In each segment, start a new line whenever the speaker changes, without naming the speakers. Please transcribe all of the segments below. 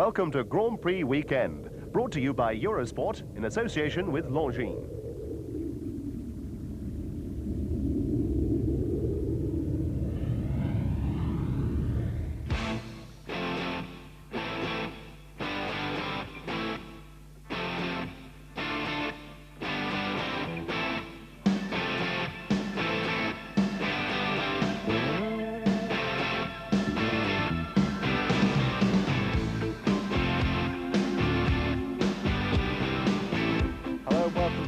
Welcome to Grand Prix Weekend, brought to you by Eurosport in association with Longines.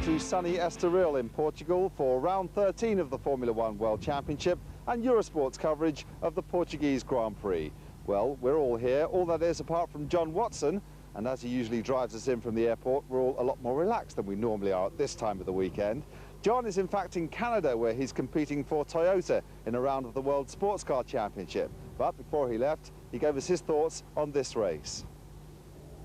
To sunny Estoril in Portugal for round 13 of the Formula One World Championship and Eurosport's coverage of the Portuguese Grand Prix. Well, we're all here, all that is apart from John Watson, and as he usually drives us in from the airport, we're all a lot more relaxed than we normally are at this time of the weekend. John is in fact in Canada, where he's competing for Toyota in a round of the World Sports Car Championship. But before he left, he gave us his thoughts on this race.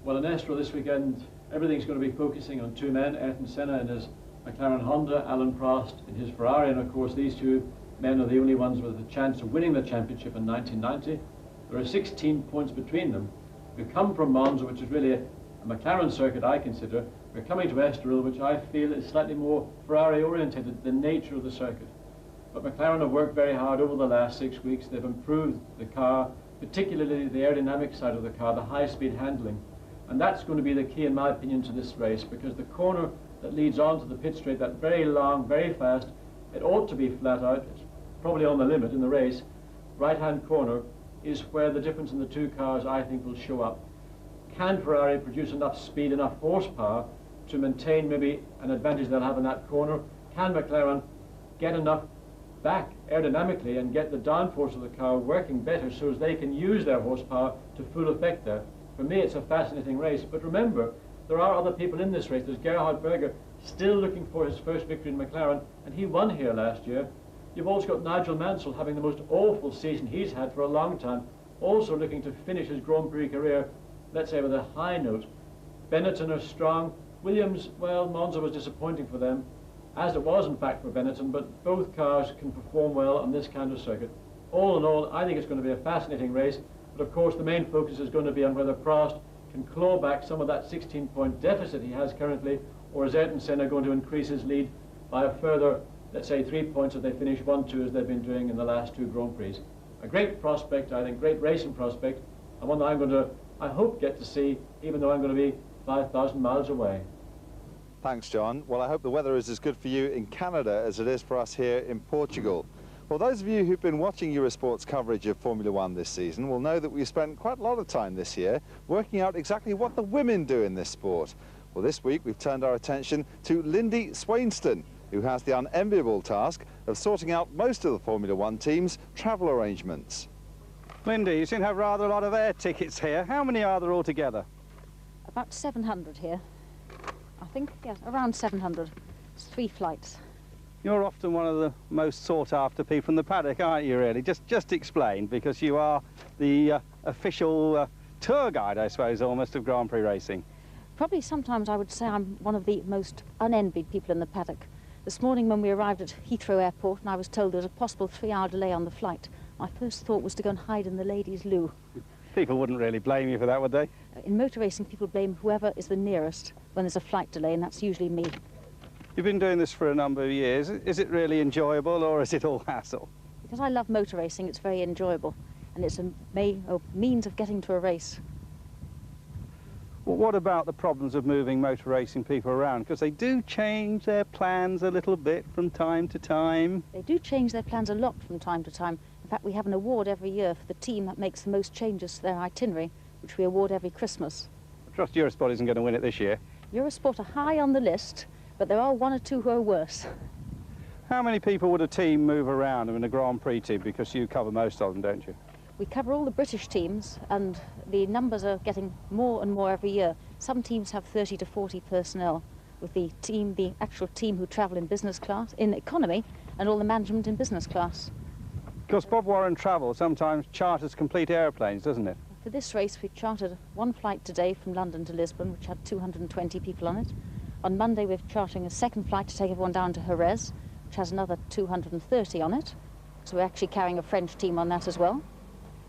Well, in Estoril this weekend, everything's going to be focusing on two men, Ayrton Senna in his McLaren Honda, Alan Prost in his Ferrari, and of course these two men are the only ones with a chance of winning the championship in 1990. There are 16 points between them. We come from Monza, which is really a McLaren circuit, I consider. We're coming to Estoril, which I feel is slightly more Ferrari oriented, the nature of the circuit. But McLaren have worked very hard over the last 6 weeks. They've improved the car, particularly the aerodynamic side of the car, the high-speed handling. And that's going to be the key, in my opinion, to this race, because the corner that leads on to the pit straight, that very long, very fast, it ought to be flat out. It's probably on the limit in the race. Right-hand corner is where the difference in the two cars, I think, will show up. Can Ferrari produce enough speed, enough horsepower to maintain maybe an advantage they'll have in that corner? Can McLaren get enough back aerodynamically and get the downforce of the car working better so as they can use their horsepower to full effect there? For me, it's a fascinating race, but remember, there are other people in this race. There's Gerhard Berger still looking for his first victory in McLaren, and he won here last year. You've also got Nigel Mansell having the most awful season he's had for a long time, also looking to finish his Grand Prix career, let's say, with a high note. Benetton are strong. Williams, well, Monza was disappointing for them, as it was in fact for Benetton, but both cars can perform well on this kind of circuit. All in all, I think it's going to be a fascinating race. But of course, the main focus is going to be on whether Prost can claw back some of that 16-point deficit he has currently, or is Ayrton Senna going to increase his lead by a further, let's say, 3 points if they finish 1-2 as they've been doing in the last two Grand Prix. A great prospect, I think, great racing prospect, and one that I'm going to, I hope, get to see, even though I'm going to be 5,000 miles away.
Thanks, John. Well, I hope the weather is as good for you in Canada as it is for us here in Portugal. Well, those of you who've been watching Eurosport's coverage of Formula One this season will know that we've spent quite a lot of time this year working out exactly what the women do in this sport. Well, this week we've turned our attention to Lindy Swainston, who has the unenviable task of sorting out most of the Formula One team's travel arrangements.
Lindy, you seem to have rather a lot of air tickets here. How many are there altogether?
About 700 here, I think. Yes, around 700. It's 3 flights.
You're often one of the most sought-after people in the paddock, aren't you, really? Just explain, because you are the official tour guide, I suppose, almost, of Grand Prix racing.
Probably sometimes I would say I'm one of the most unenvied people in the paddock. This morning when we arrived at Heathrow Airport and I was told there was a possible 3-hour delay on the flight, my first thought was to go and hide in the ladies' loo.
People wouldn't really blame you for that, would they?
In motor racing, people blame whoever is the nearest when there's a flight delay, and that's usually me.
You've been doing this for a number of years. Is it really enjoyable, or is it all hassle?
Because I love motor racing, it's very enjoyable, and it's a means of getting to a race.
Well, what about the problems of moving motor racing people around? Because they do change their plans a little bit from time to time.
They do change their plans a lot from time to time. In fact, we have an award every year for the team that makes the most changes to their itinerary, which we award every Christmas.
I trust Eurosport isn't going to win it this year.
Eurosport are high on the list, but there are 1 or 2 who are worse.
How many people would a team move around in a Grand Prix team? Because you cover most of them, don't you?
We cover all the British teams, and the numbers are getting more and more every year. Some teams have 30 to 40 personnel, with the actual team who travel in business class, in economy, and all the management in business class.
Because Bob Warren Travel sometimes charters complete airplanes, doesn't it?
For this race, we chartered 1 flight today from London to Lisbon, which had 220 people on it. On Monday, we're chartering a 2nd flight to take everyone down to Jerez, which has another 230 on it. So we're actually carrying a French team on that as well.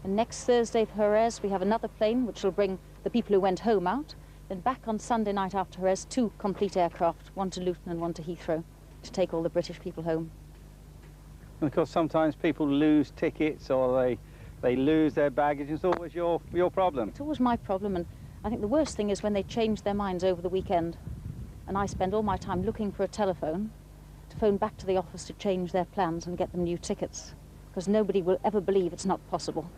And next Thursday for Jerez, we have another plane which will bring the people who went home out. Then back on Sunday night after Jerez, 2 complete aircraft, 1 to Luton and 1 to Heathrow, to take all the British people home.
And of course, sometimes people lose tickets or they lose their baggage. It's always your problem.
It's always my problem, and I think the worst thing is when they change their minds over the weekend. And I spend all my time looking for a telephone to phone back to the office to change their plans and get them new tickets, because nobody will ever believe it's not possible.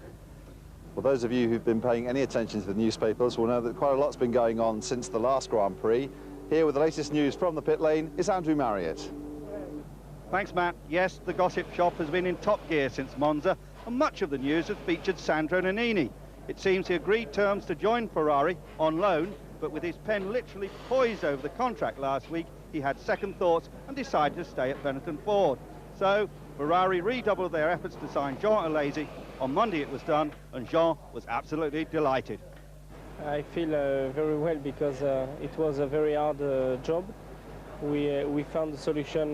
Well, those of you who've been paying any attention to the newspapers will know that quite a lot's been going on since the last Grand Prix. Here with the latest news from the pit lane is Andrew Marriott.
Thanks, Matt. Yes, the gossip shop has been in top gear since Monza, and much of the news has featured Sandro Nannini. It seems he agreed terms to join Ferrari on loan, but with his pen literally poised over the contract last week, he had second thoughts and decided to stay at Benetton Ford. So Ferrari redoubled their efforts to sign Jean Alesi. On Monday it was done, and Jean was absolutely delighted.
I feel very well because it was a very hard job. We found a solution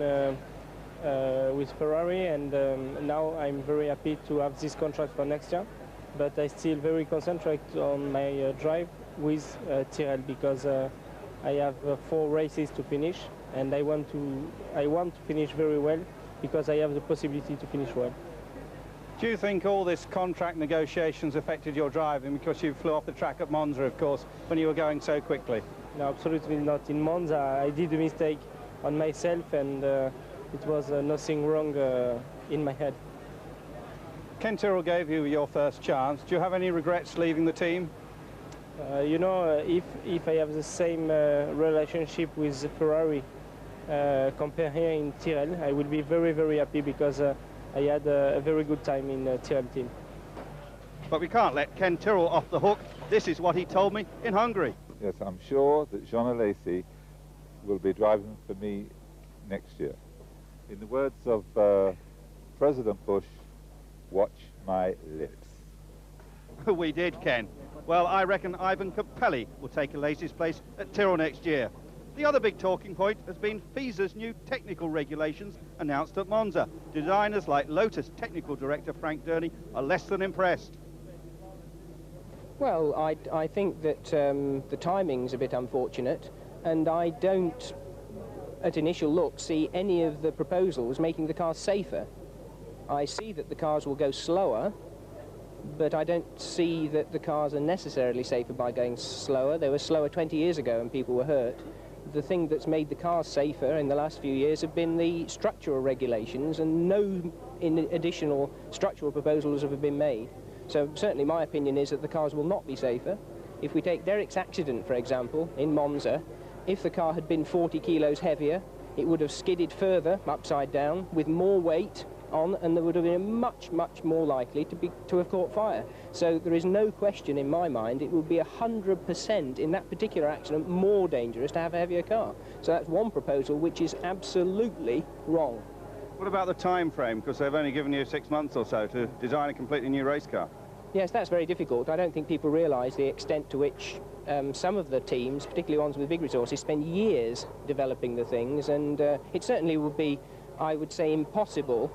with Ferrari, and now I'm very happy to have this contract for next year. But I still very concentrate on my drive with Tyrrell, because I have 4 races to finish, and I want to finish very well because I have the possibility to finish well.
Do you think all this contract negotiations affected your driving because you flew off the track at Monza, of course, when you were going so quickly?
No, absolutely not. In Monza, I did a mistake on myself, and it was nothing wrong in my head.
Ken Tyrrell gave you your first chance. Do you have any regrets leaving the team?
You know, if I have the same relationship with Ferrari compared here in Tyrrell, I would be very, very happy, because I had a very good time in Tyrrell team.
But we can't let Ken Tyrrell off the hook. This is what he told me in Hungary.
Yes, I'm sure that Jean Alesi will be driving for me next year. In the words of President Bush, watch my lips.
We did, Ken. Well, I reckon Ivan Capelli will take Alesi's place at Tyrrell next year. The other big talking point has been FISA's new technical regulations announced at Monza. Designers like Lotus technical director Frank Durney are less than impressed.
Well, I think that the timing's a bit unfortunate, and I don't, at initial look, see any of the proposals making the cars safer. I see that the cars will go slower, but I don't see that the cars are necessarily safer by going slower. They were slower 20 years ago and people were hurt. The thing that's made the cars safer in the last few years have been the structural regulations, and no additional structural proposals have been made. So certainly my opinion is that the cars will not be safer. If we take Derek's accident, for example, in Monza, if the car had been 40 kilos heavier, it would have skidded further upside down with more weight on, and there would have been much, much more likely to have caught fire. So there is no question in my mind it would be 100% in that particular accident more dangerous to have a heavier car. So that's one proposal which is absolutely wrong.
What about the time frame? Because they've only given you 6 months or so to design a completely new race car.
Yes, that's very difficult. I don't think people realise the extent to which some of the teams, particularly ones with big resources, spend years developing the things, and it certainly would be, I would say, impossible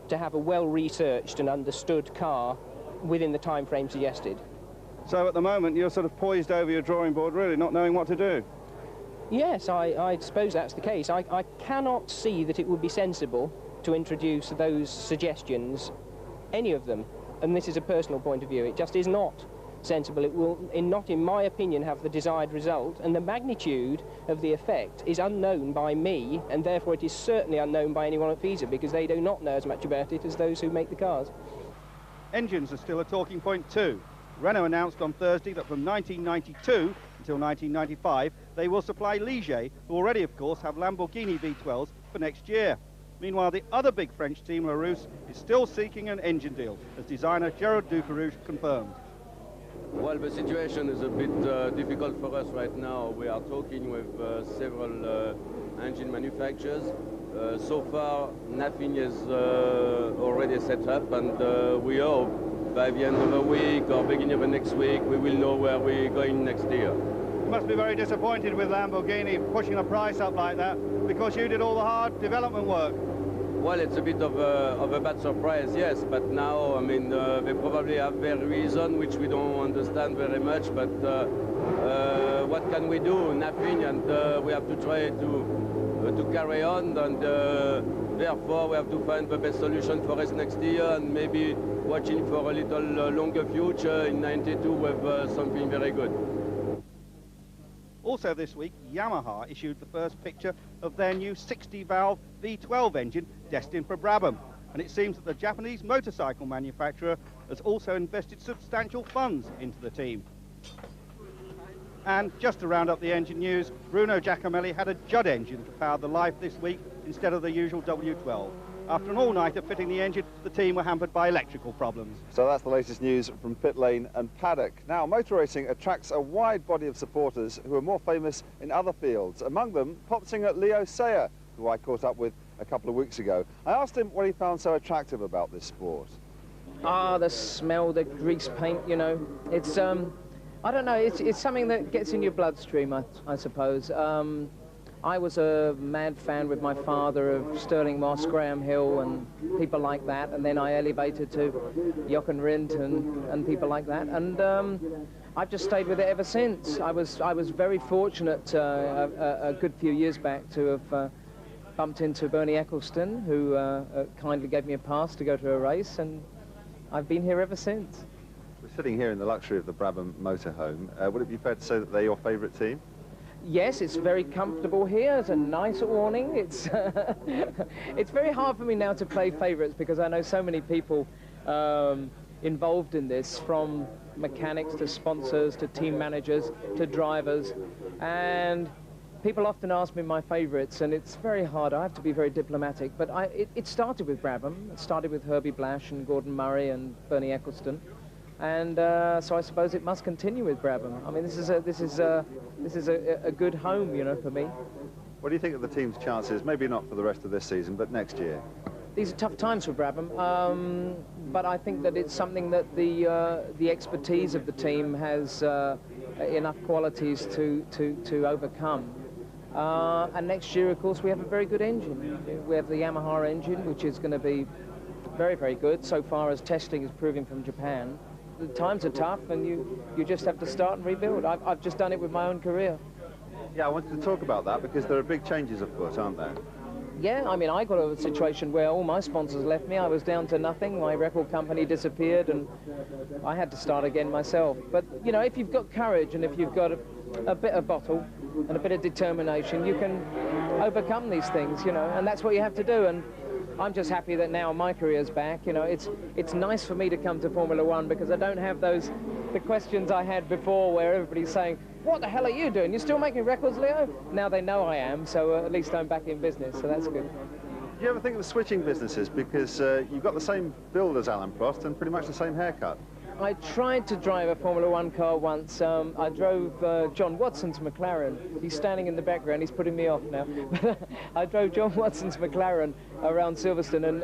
to have a well-researched and understood car within the time frame suggested.
So at the moment you're sort of poised over your drawing board, really not knowing what to do.
Yes, I suppose that's the case. I cannot see that it would be sensible to introduce those suggestions, any of them, and this is a personal point of view. It just is not sensible. It will not, in my opinion, have the desired result, and the magnitude of the effect is unknown by me, and therefore it is certainly unknown by anyone at FISA, because they do not know as much about it as those who make the cars.
Engines are still a talking point too. Renault announced on Thursday that from 1992 until 1995 they will supply Ligier, who already of course have Lamborghini V12s for next year. Meanwhile, the other big French team, Larousse, is still seeking an engine deal, as designer Gerard Ducarouge confirmed.
Well, the situation is a bit difficult for us right now. We are talking with several engine manufacturers. So far, nothing is already set up, and we hope by the end of the week or beginning of the next week, we will know where we're going next year.
You must be very disappointed with Lamborghini pushing the price up like that, because you did all the hard development work.
well, it's a bit of a bad surprise, yes, but now, I mean, they probably have their reason, which we don't understand very much, but what can we do? Nothing, and we have to try to carry on, and therefore we have to find the best solution for us next year, and maybe watching for a little longer future in 92 with something very good.
Also this week, Yamaha issued the first picture of their new 60-valve V12 engine destined for Brabham. And it seems that the Japanese motorcycle manufacturer has also invested substantial funds into the team. And just to round up the engine news, Bruno Giacomelli had a Judd engine to power the Life this week instead of the usual W12. After an all-nighter fitting the engine, the team were hampered by electrical problems.
So that's the latest news from pit lane and paddock. Now, motor racing attracts a wide body of supporters who are more famous in other fields. Among them, pop singer Leo Sayer, who I caught up with a couple of weeks ago. I asked him what he found so attractive about this sport.
Ah, the smell, the grease paint, you know. It's, I don't know, it's something that gets in your bloodstream, I suppose. I was a mad fan with my father of Stirling Moss, Graham Hill and people like that, and then I elevated to Jochen Rindt and people like that, and I've just stayed with it ever since. I was very fortunate a good few years back to have bumped into Bernie Ecclestone, who kindly gave me a pass to go to a race, and I've been here ever since.
We're sitting here in the luxury of the Brabham motorhome. Would it be fair to say that they're your favourite team?
Yes, it's very comfortable here. It's a nice awning. It's it's very hard for me now to play favourites because I know so many people involved in this, from mechanics to sponsors to team managers to drivers, and people often ask me my favourites, and it's very hard. I have to be very diplomatic, but it started with Brabham. It started with Herbie Blash and Gordon Murray and Bernie Ecclestone. And so I suppose it must continue with Brabham. I mean, this is a good home, you know, for me.
What do you think of the team's chances? Maybe not for the rest of this season, but next year.
These are tough times for Brabham, but I think that it's something that the expertise of the team has enough qualities to overcome. And next year, of course, we have a very good engine. We have the Yamaha engine, which is going to be very, very good so far as testing is proving from Japan. The times are tough, and you just have to start and rebuild. I've just done it with my own career.
Yeah, I wanted to talk about that because there are big changes afoot, aren't there?
Yeah, I mean, I got a situation where all my sponsors left me. I was down to nothing. My record company disappeared, and I had to start again myself. But, you know, if you've got courage and if you've got a bit of bottle and a bit of determination, you can overcome these things, you know, and that's what you have to do. And I'm just happy that now my career's back. You know, it's nice for me to come to Formula One because I don't have the questions I had before where everybody's saying, what the hell are you doing? You're still making records, Leo? Now they know I am, so at least I'm back in business, so that's good.
Do you ever think of switching businesses? Because you've got the same build as Alan Prost and pretty much the same haircut.
I tried to drive a Formula One car once. I drove John Watson's McLaren. He's standing in the background. He's putting me off now. I drove John Watson's McLaren around Silverstone, and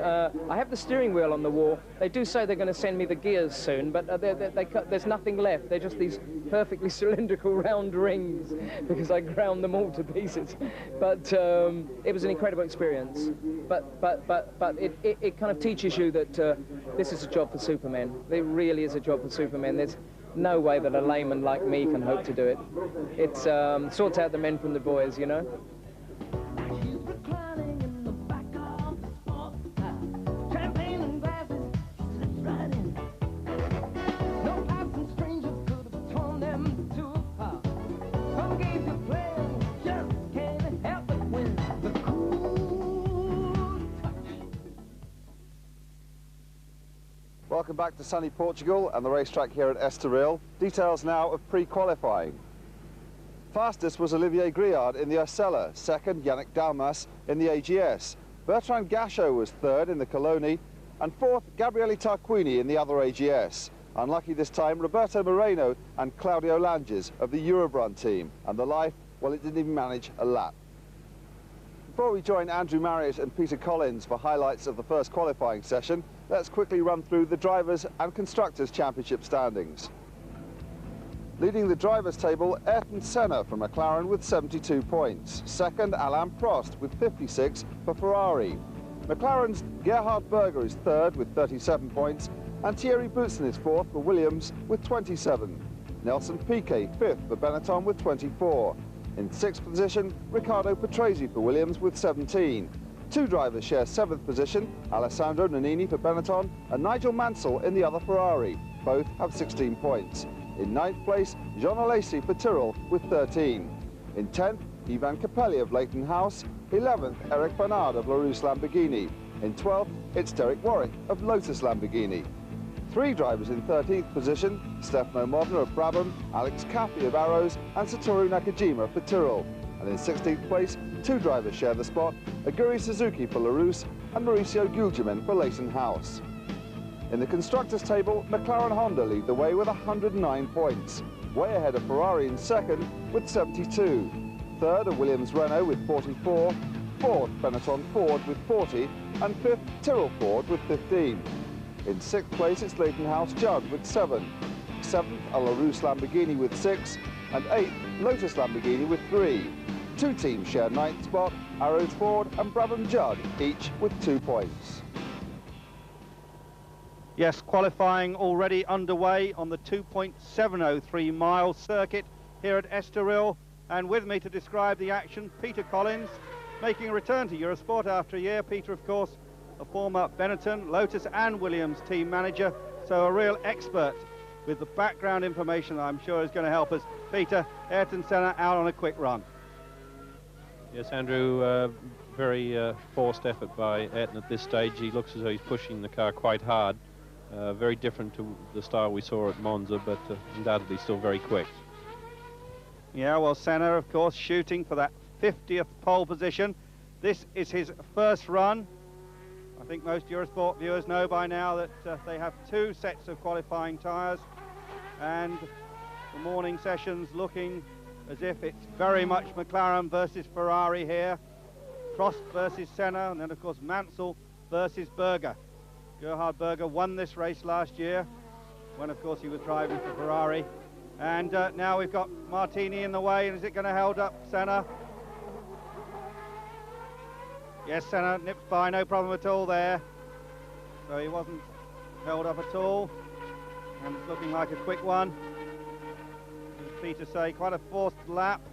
I have the steering wheel on the wall. They do say they're going to send me the gears soon, but there's nothing left. They're just these perfectly cylindrical round rings because I ground them all to pieces. But it was an incredible experience. But it kind of teaches you that this is a job for supermen. It really is a job for supermen. There's no way that a layman like me can hope to do it. It sorts out the men from the boys, you know.
Welcome back to sunny Portugal and the racetrack here at Estoril. Details now of pre-qualifying. Fastest was Olivier Griard in the Osella, second Yannick Dalmas in the AGS. Bertrand Gachot was third in the Coloni, and fourth Gabriele Tarquini in the other AGS. Unlucky this time, Roberto Moreno and Claudio Langes of the Eurobrun team, and the Life, well, it didn't even manage a lap. Before we join Andrew Marriott and Peter Collins for highlights of the first qualifying session, let's quickly run through the Drivers' and Constructors' Championship standings. Leading the Drivers' table, Ayrton Senna from McLaren with 72 points. Second, Alain Prost with 56 for Ferrari. McLaren's Gerhard Berger is third with 37 points, and Thierry Boutsen is fourth for Williams with 27. Nelson Piquet fifth for Benetton with 24. In sixth position, Riccardo Patrese for Williams with 17. Two drivers share seventh position, Alessandro Nannini for Benetton and Nigel Mansell in the other Ferrari. Both have 16 points. In ninth place, Jean Alesi for Tyrrell with 13. In 10th, Ivan Capelli of Leighton House. 11th, Eric Bernard of Larousse Lamborghini. In 12th, it's Derek Warwick of Lotus Lamborghini. Three drivers in 13th position, Stefano Modena of Brabham, Alex Caffey of Arrows and Satoru Nakajima for Tyrrell. And in 16th place, two drivers share the spot, Aguri Suzuki for Larousse and Mauricio Gugelmin for Leighton House. In the constructors' table, McLaren Honda lead the way with 109 points, way ahead of Ferrari in second with 72. Third are Williams Renault with 44, fourth Benetton Ford with 40, and fifth Tyrrell Ford with 15. In sixth place it's Leighton House Judd with 7. Seventh are Larousse Lamborghini with 6, and eighth Lotus Lamborghini with 3. Two teams share ninth spot, Arrows Ford and Brabham Judd, each with 2 points.
Yes, qualifying already underway on the 2.703 mile circuit here at Estoril. And with me to describe the action, Peter Collins, making a return to Eurosport after a year. Peter, of course, a former Benetton, Lotus and Williams team manager, so a real expert with the background information that I'm sure is going to help us. Peter, Ayrton Senna out on a quick run.
Yes, Andrew, very forced effort by Ayrton at this stage. He looks as though he's pushing the car quite hard. Very different to the style we saw at Monza, but undoubtedly still very quick.
Yeah, well, Senna, of course, shooting for that 50th pole position. This is his first run. I think most Eurosport viewers know by now that they have 2 sets of qualifying tyres, and the morning sessions looking as if it's very much McLaren versus Ferrari here. Prost versus Senna, and then, of course, Mansell versus Berger. Gerhard Berger won this race last year when, of course, he was driving for Ferrari. And now we've got Martini in the way, and is it going to hold up Senna? Yes, Senna nips by, no problem at all there. So he wasn't held up at all, and it's looking like a quick one. As Peter say, quite a forced lap.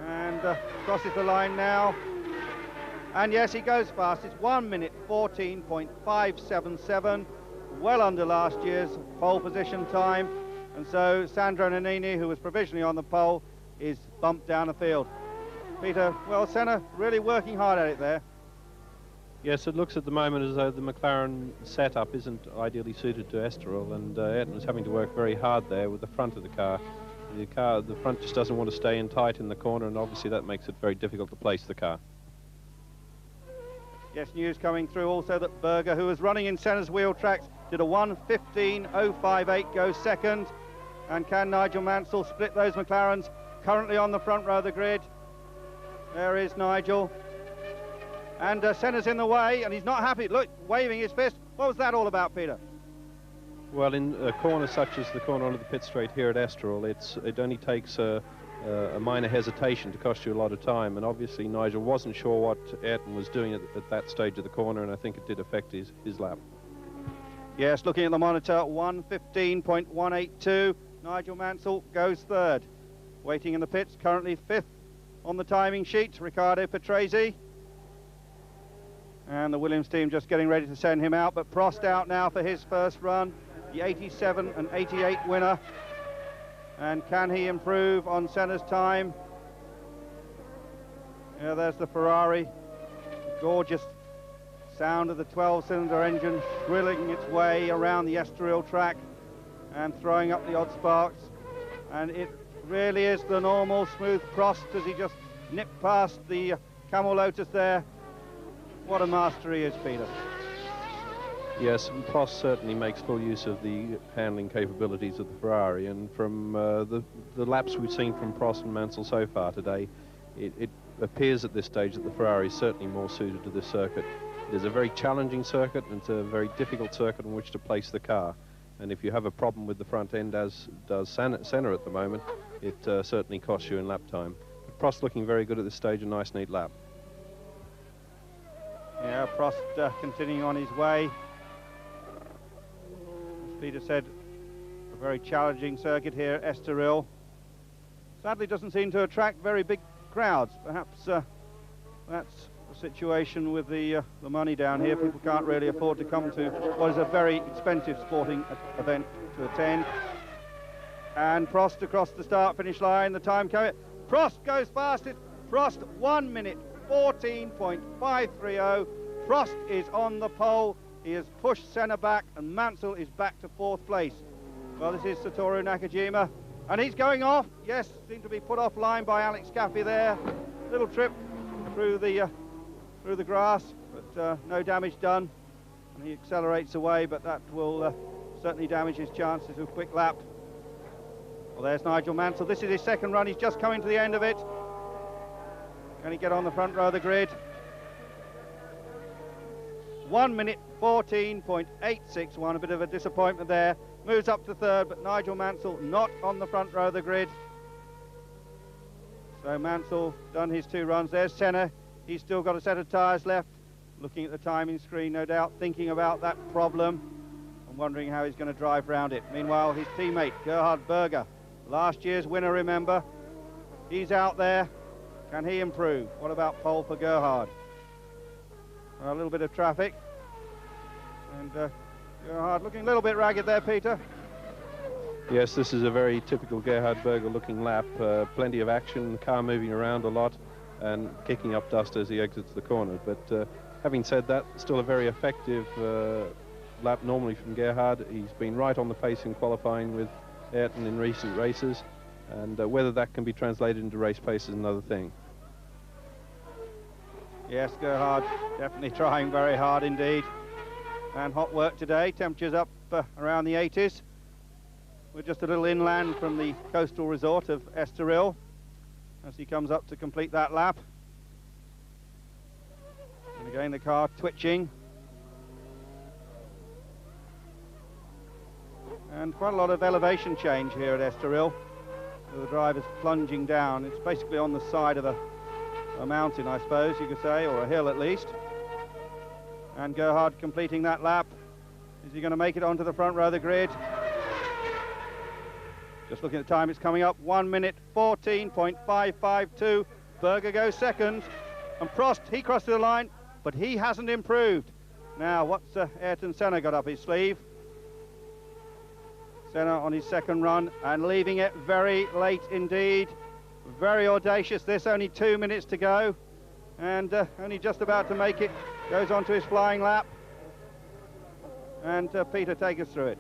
And crosses the line now. And yes, he goes fast. It's 1 minute 14.577, well under last year's pole position time. And so Sandro Nannini, who was provisionally on the pole, is bumped down the field. Peter, well, Senna really working hard at it there.
Yes, it looks at the moment as though the McLaren setup isn't ideally suited to Estoril, and Ayrton is having to work very hard there with the front of the car. The front just doesn't want to stay in tight in the corner, and obviously that makes it very difficult to place the car.
Yes, news coming through also that Berger, who was running in Senna's wheel tracks, did a 1:15.058, goes second. And can Nigel Mansell split those McLarens currently on the front row of the grid? There is Nigel. And Senna's in the way, and he's not happy. Look, waving his fist. What was that all about, Peter?
Well, in a corner such as the corner onto the pit straight here at Estoril, it only takes a minor hesitation to cost you a lot of time. And obviously Nigel wasn't sure what Ayrton was doing at that stage of the corner, and I think it did affect his lap.
Yes, looking at the monitor, 1:15.182. Nigel Mansell goes third. Waiting in the pits, currently fifth on the timing sheet, Riccardo Patrese. And the Williams team just getting ready to send him out, but Prost out now for his first run, the 87 and 88 winner. And can he improve on Senna's time? Yeah, there's the Ferrari. Gorgeous sound of the 12-cylinder engine drilling its way around the Estoril track and throwing up the odd sparks. And it really is the normal smooth Prost as he just nipped past the Camel Lotus there. What a master he is, Peter.
Yes, Prost certainly makes full use of the handling capabilities of the Ferrari, and from the laps we've seen from Prost and Mansell so far today, it appears at this stage that the Ferrari is certainly more suited to this circuit. It is a very challenging circuit, and it's a very difficult circuit on which to place the car. And if you have a problem with the front end, as does Senna at the moment, it certainly costs you in lap time. But Prost looking very good at this stage, a nice neat lap.
Yeah, Prost continuing on his way. As Peter said, a very challenging circuit here, Estoril. Sadly doesn't seem to attract very big crowds. Perhaps that's the situation with the money down here. People can't really afford to come to what is a very expensive sporting event to attend. And Prost across the start-finish line, the time coming. Prost goes fastest. Prost 1 minute 14.530. Prost is on the pole. He has pushed Senna back, and Mansell is back to 4th place. Well, this is Satoru Nakajima, and he's going off. Yes, seemed to be put offline by Alex Caffey there. Little trip through the grass, but no damage done. And he accelerates away, but that will certainly damage his chances of a quick lap. Well, there's Nigel Mansell. This is his second run. He's just coming to the end of it. Can he get on the front row of the grid? 1 minute 14.861. A bit of a disappointment there. Moves up to 3rd, but Nigel Mansell not on the front row of the grid. So Mansell done his 2 runs. There's Senna. He's still got a set of tyres left. Looking at the timing screen, no doubt, thinking about that problem and wondering how he's going to drive round it. Meanwhile, his teammate, Gerhard Berger, last year's winner, remember, he's out there. Can he improve? What about pole for Gerhard? A little bit of traffic. And Gerhard looking a little bit ragged there, Peter.
Yes, this is a very typical Gerhard Berger looking lap. Plenty of action, the car moving around a lot and kicking up dust as he exits the corner. But having said that, still a very effective lap normally from Gerhard. He's been right on the pace in qualifying with Ayrton in recent races, and whether that can be translated into race pace is another thing.
Yes, Gerhard definitely trying very hard indeed. And hot work today, temperatures up around the 80s. We're just a little inland from the coastal resort of Estoril as he comes up to complete that lap. And again the car twitching. And quite a lot of elevation change here at Estoril. The driver's plunging down. It's basically on the side of a mountain, I suppose you could say, or a hill at least. And Gerhard completing that lap. Is he going to make it onto the front row of the grid? Just looking at the time, it's coming up 1 minute 14.552. Berger goes second. And Prost, he crossed the line, but he hasn't improved. Now, what's Ayrton Senna got up his sleeve? Senna on his second run and leaving it very late indeed. Very audacious this, only 2 minutes to go. And only just about to make it. Goes on to his flying lap. And Peter, take us through it.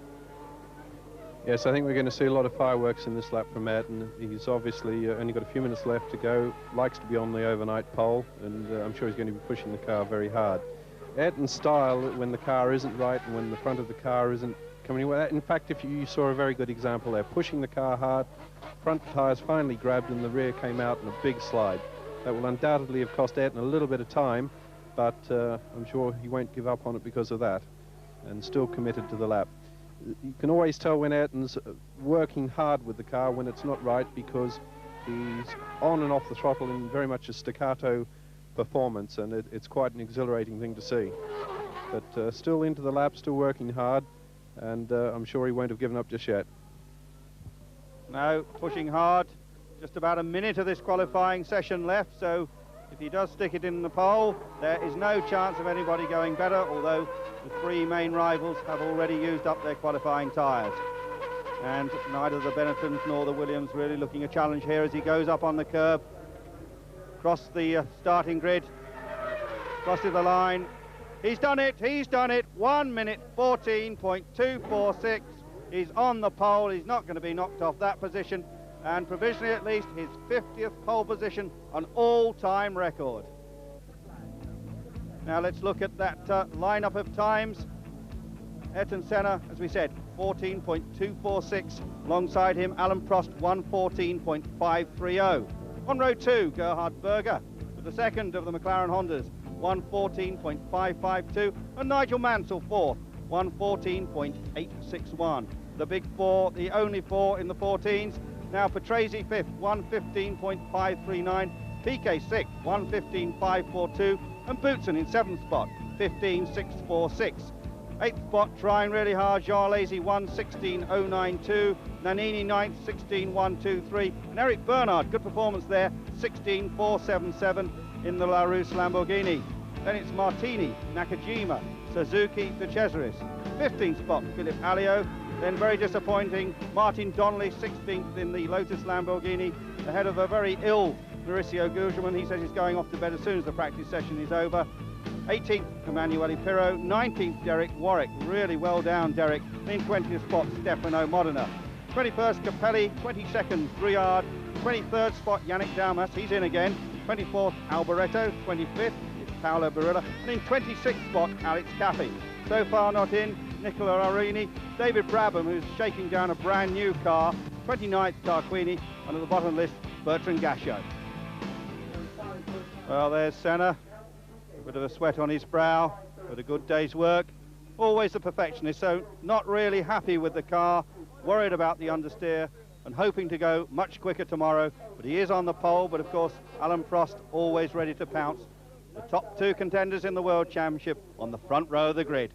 Yes, I think we're going to see a lot of fireworks in this lap from Ayrton. He's obviously only got a few minutes left to go, likes to be on the overnight pole, and I'm sure he's going to be pushing the car very hard. Ayrton's style, when the car isn't right and when the front of the car isn't coming anywhere, in fact, if you saw a very good example there, pushing the car hard, front tyres finally grabbed and the rear came out in a big slide. That will undoubtedly have cost Ayrton a little bit of time, but I'm sure he won't give up on it because of that, and still committed to the lap. You can always tell when Ayrton's working hard with the car when it's not right, because he's on and off the throttle in very much a staccato performance, and it's quite an exhilarating thing to see. But still into the lap, still working hard, and I'm sure he won't have given up just yet.
No, pushing hard. Just about a minute of this qualifying session left, so if he does stick it in the pole, there is no chance of anybody going better, although the 3 main rivals have already used up their qualifying tyres. And neither the Benettons nor the Williams really looking a challenge here as he goes up on the curb, across the starting grid, crosses the line. He's done it, 1 minute 14.246. He's on the pole, he's not going to be knocked off that position, and provisionally at least his 50th pole position, an all-time record. Now let's look at that lineup of times. Ayrton Senna, as we said, 14.246. Alongside him, Alan Prost, 1:14.530. On row 2, Gerhard Berger, with the second of the McLaren Hondas, 1:14.552. And Nigel Mansell, 4th, 1:14.861. The big 4, the only 4 in the 14s. Now Patrese 5th, 1:15.539. Piquet 6th, 1:15.542. and Boutsen in 7th spot, 15.646. 8th spot, trying really hard, Jean Lazy, 1:16.092. Nannini 9th, 16.123. And Eric Bernard, good performance there, 16.477 in the Larousse Lamborghini. Then it's Martini, Nakajima, Suzuki, De Cesaris. 15th spot, Philip Alliot. Then very disappointing, Martin Donnelly, 16th in the Lotus Lamborghini, ahead of a very ill Mauricio Gugelmin. He says he's going off to bed as soon as the practice session is over. 18th, Emanuele Pirro. 19th, Derek Warwick. Really well down, Derek. In 20th spot, Stefano Modena. 21st, Capelli. 22nd, Briard. 23rd spot, Yannick Dalmas. He's in again. 24th, Alboreto. 25th, it's Paolo Barilla. And in 26th spot, Alex Caffey. So far not in, Nicola Arini. David Brabham, who's shaking down a brand new car. 29th, Tarquini. And at the bottom of the list, Bertrand Gachot. Well, there's Senna. A bit of a sweat on his brow, but a good day's work. Always a perfectionist, so not really happy with the car, worried about the understeer, and hoping to go much quicker tomorrow. But he is on the pole, but of course, Alan Prost always ready to pounce. The top 2 contenders in the World Championship on the front row of the grid.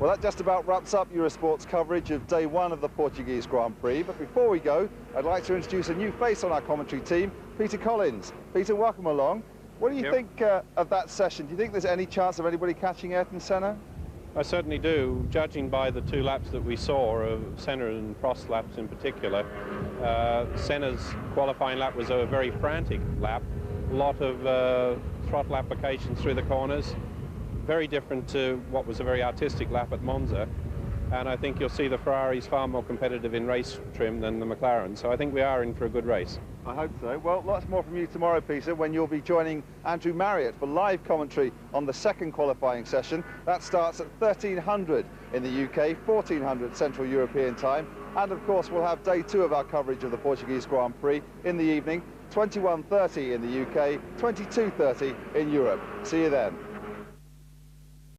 Well, that just about wraps up Eurosport's coverage of day 1 of the Portuguese Grand Prix. But before we go, I'd like to introduce a new face on our commentary team, Peter Collins. Peter, welcome along. What do you think of that session? Do you think there's any chance of anybody catching Ayrton Senna?
I certainly do, judging by the 2 laps that we saw, of Senna and Prost laps in particular. Senna's qualifying lap was a very frantic lap, a lot of throttle applications through the corners, very different to what was a very artistic lap at Monza. And I think you'll see the Ferraris far more competitive in race trim than the McLaren, so I think we are in for a good race.
I hope so. Well, lots more from you tomorrow, Peter, when you'll be joining Andrew Marriott for live commentary on the 2nd qualifying session. That starts at 1300 in the UK, 1400 Central European time. And of course, we'll have day 2 of our coverage of the Portuguese Grand Prix in the evening, 21:30 in the UK, 22:30 in Europe. See you then.